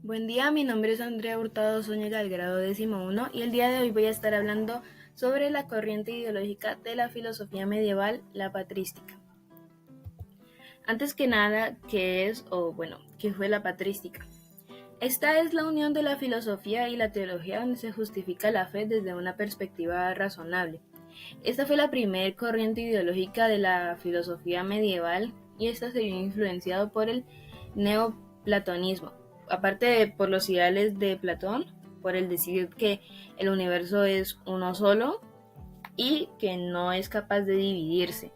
Buen día, mi nombre es Andrea Hurtado Zúñiga del grado 11 y el día de hoy voy a estar hablando sobre la corriente ideológica de la filosofía medieval, la patrística. Antes que nada, ¿qué fue la patrística? Esta es la unión de la filosofía y la teología donde se justifica la fe desde una perspectiva razonable. Esta fue la primera corriente ideológica de la filosofía medieval y esta se vio influenciado por el neoplatonismo, aparte de por los ideales de Platón, por el decir que el universo es uno solo y que no es capaz de dividirse,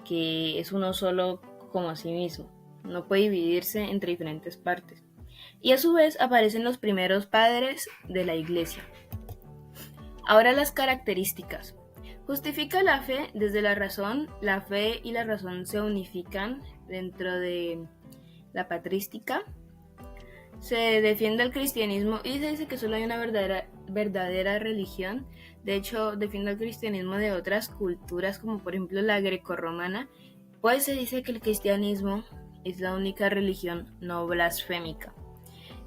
que es uno solo como a sí mismo, no puede dividirse entre diferentes partes. Y a su vez aparecen los primeros padres de la Iglesia. Ahora las características. Justifica la fe desde la razón. La fe y la razón se unifican dentro de la patrística. Se defiende el cristianismo y se dice que solo hay una verdadera religión. De hecho, defiende el cristianismo de otras culturas, como por ejemplo la grecorromana, pues se dice que el cristianismo es la única religión no blasfémica.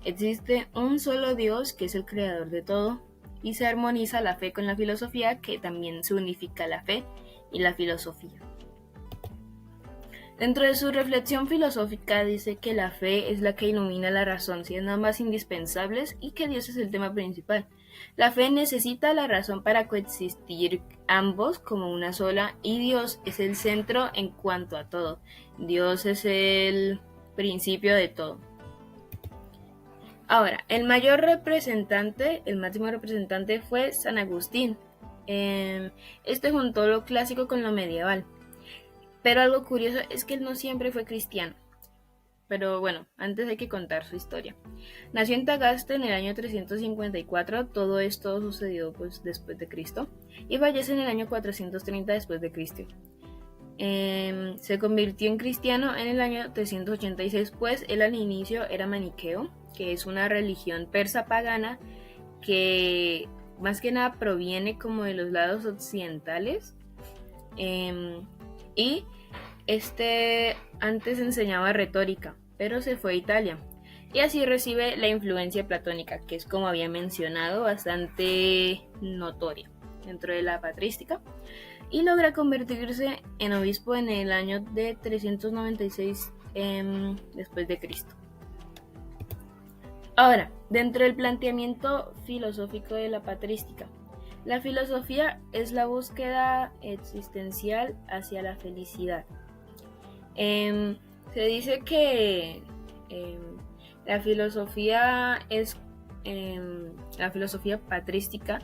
Existe un solo Dios que es el creador de todo y se armoniza la fe con la filosofía, que también se unifica la fe y la filosofía. Dentro de su reflexión filosófica dice que la fe es la que ilumina la razón, siendo ambas indispensables, y que Dios es el tema principal. La fe necesita la razón para coexistir ambos como una sola, y Dios es el centro en cuanto a todo. Dios es el principio de todo. Ahora, el máximo representante fue San Agustín. Este juntó lo clásico con lo medieval. Pero algo curioso es que él no siempre fue cristiano. Pero bueno, antes hay que contar su historia. Nació en Tagaste en el año 354, todo esto sucedió pues después de Cristo, y fallece en el año 430 después de Cristo. Se convirtió en cristiano en el año 386, pues él al inicio era maniqueo, que es una religión persa pagana que más que nada proviene como de los lados occidentales. Y antes enseñaba retórica, pero se fue a Italia. Y así recibe la influencia platónica, que es, como había mencionado, bastante notoria dentro de la patrística. Y logra convertirse en obispo en el año de 396 después de Cristo. Ahora, dentro del planteamiento filosófico de la patrística, la filosofía es la búsqueda existencial hacia la felicidad. Se dice que la filosofía patrística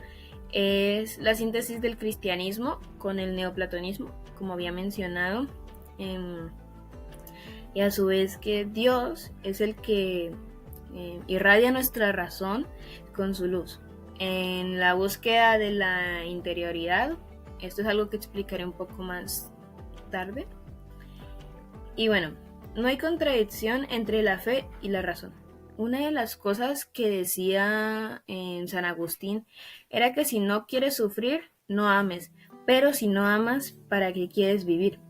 es la síntesis del cristianismo con el neoplatonismo, como había mencionado, y a su vez que Dios es el que irradia nuestra razón con su luz. En la búsqueda de la interioridad, esto es algo que explicaré un poco más tarde. Y bueno, no hay contradicción entre la fe y la razón. Una de las cosas que decía en San Agustín era que si no quieres sufrir, no ames, pero si no amas, ¿para qué quieres vivir?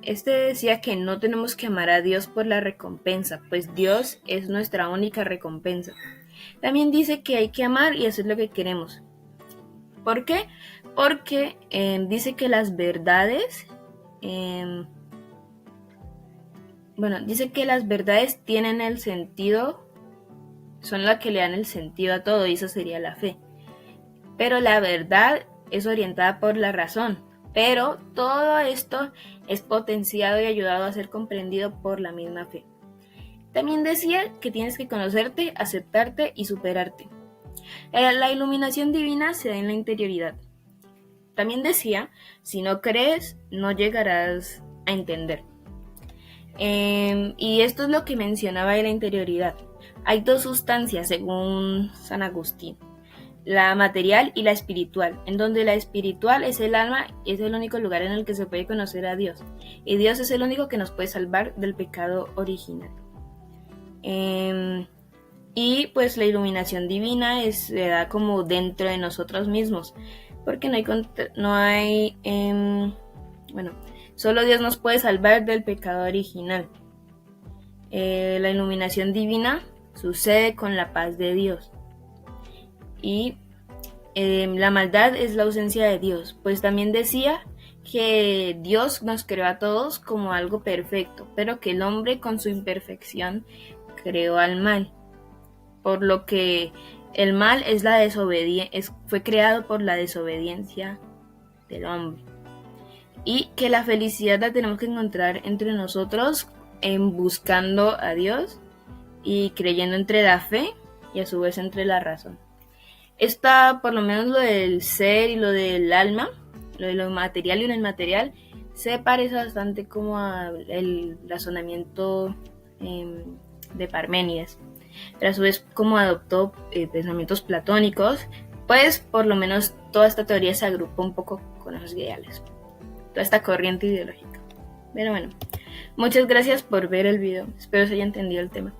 Este decía que no tenemos que amar a Dios por la recompensa, pues Dios es nuestra única recompensa. También dice que hay que amar y hacer lo que queremos. ¿Por qué? Porque dice que las verdades, dice que las verdades tienen el sentido, son las que le dan el sentido a todo, y eso sería la fe. Pero la verdad es orientada por la razón, pero todo esto es potenciado y ayudado a ser comprendido por la misma fe. También decía que tienes que conocerte, aceptarte y superarte. La iluminación divina se da en la interioridad. También decía, si no crees, no llegarás a entender. Y esto es lo que mencionaba de la interioridad. Hay dos sustancias, según San Agustín: la material y la espiritual, en donde la espiritual es el alma y es el único lugar en el que se puede conocer a Dios, y Dios es el único que nos puede salvar del pecado original. Y pues la iluminación divina se da como dentro de nosotros mismos, porque solo Dios nos puede salvar del pecado original. La iluminación divina sucede con la paz de Dios. Y la maldad es la ausencia de Dios, pues también decía que Dios nos creó a todos como algo perfecto, pero que el hombre con su imperfección creó al mal, por lo que el mal es fue creado por la desobediencia del hombre, y que la felicidad la tenemos que encontrar entre nosotros buscando a Dios y creyendo entre la fe y a su vez entre la razón. Por lo menos lo del ser y lo del alma, lo de lo material y lo inmaterial, se parece bastante como al razonamiento de Parménides, pero a su vez como adoptó pensamientos platónicos, pues por lo menos toda esta teoría se agrupa un poco con esos ideales, toda esta corriente ideológica. Pero bueno, muchas gracias por ver el video, espero se haya entendido el tema.